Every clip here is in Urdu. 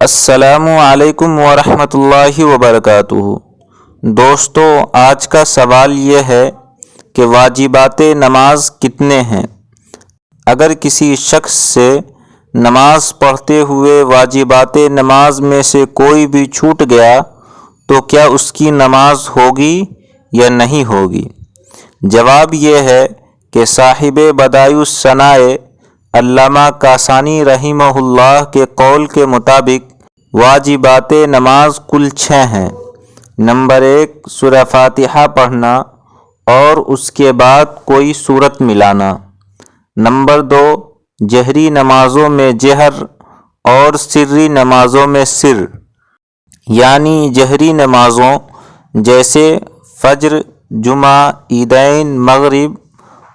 السلام علیکم ورحمۃ اللہ وبرکاتہ۔ دوستو، آج کا سوال یہ ہے کہ واجبات نماز کتنے ہیں؟ اگر کسی شخص سے نماز پڑھتے ہوئے واجبات نماز میں سے کوئی بھی چھوٹ گیا تو کیا اس کی نماز ہوگی یا نہیں ہوگی؟ جواب یہ ہے کہ صاحب بدائع الثناء علامہ کاشانی رحمہ اللہ کے قول کے مطابق واجبات نماز کل 6 ہیں۔ نمبر 1، سورہ فاتحہ پڑھنا اور اس کے بعد کوئی سورت ملانا۔ نمبر 2، جہری نمازوں میں جہر اور سری نمازوں میں سر، یعنی جہری نمازوں جیسے فجر، جمعہ، عیدین، مغرب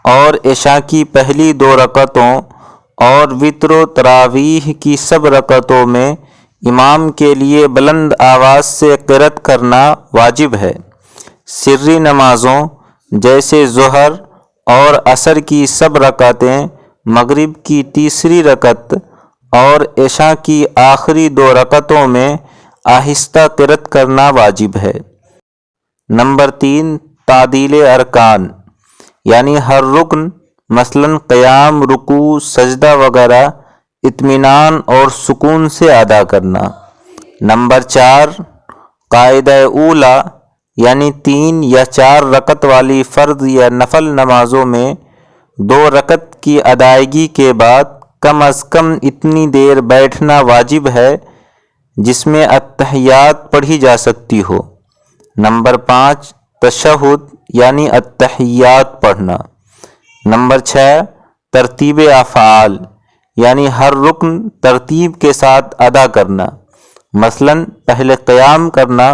اور عشاء کی پہلی 2 رکعتوں اور وتر و تراویح کی سب رکعتوں میں امام کے لیے بلند آواز سے قرأت کرنا واجب ہے۔ سری نمازوں جیسے ظہر اور عصر کی سب رکعتیں، مغرب کی تیسری رکعت اور عشاء کی آخری 2 رکعتوں میں آہستہ قرأت کرنا واجب ہے۔ نمبر 3، تعدیل ارکان، یعنی ہر رکن مثلاً قیام، رکوع، سجدہ وغیرہ اطمینان اور سکون سے ادا کرنا۔ نمبر 4، قاعدہ اولیٰ، یعنی 3 یا 4 رکعت والی فرض یا نفل نمازوں میں 2 رکعت کی ادائیگی کے بعد کم از کم اتنی دیر بیٹھنا واجب ہے جس میں اتحیات پڑھی جا سکتی ہو۔ نمبر 5، تشہد یعنی اتحیات پڑھنا۔ نمبر 6، ترتیب افعال، یعنی ہر رکن ترتیب کے ساتھ ادا کرنا، مثلاً پہلے قیام کرنا،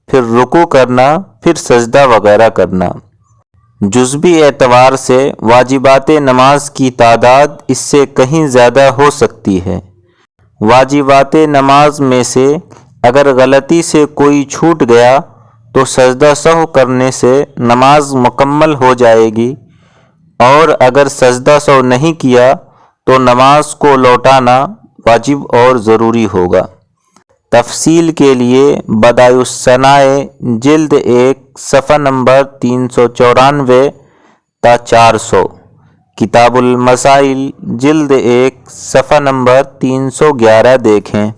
پھر رکوع کرنا، پھر سجدہ وغیرہ کرنا۔ جزوی اعتبار سے واجبات نماز کی تعداد اس سے کہیں زیادہ ہو سکتی ہے۔ واجبات نماز میں سے اگر غلطی سے کوئی چھوٹ گیا تو سجدہ سہو کرنے سے نماز مکمل ہو جائے گی، اور اگر سجدہ سہو نہیں کیا تو نماز کو لوٹانا واجب اور ضروری ہوگا۔ تفصیل کے لیے بدائع الثناء جلد 1 صفحہ نمبر 394 تا 400، کتاب المسائل جلد 1 صفحہ نمبر 311 دیکھیں۔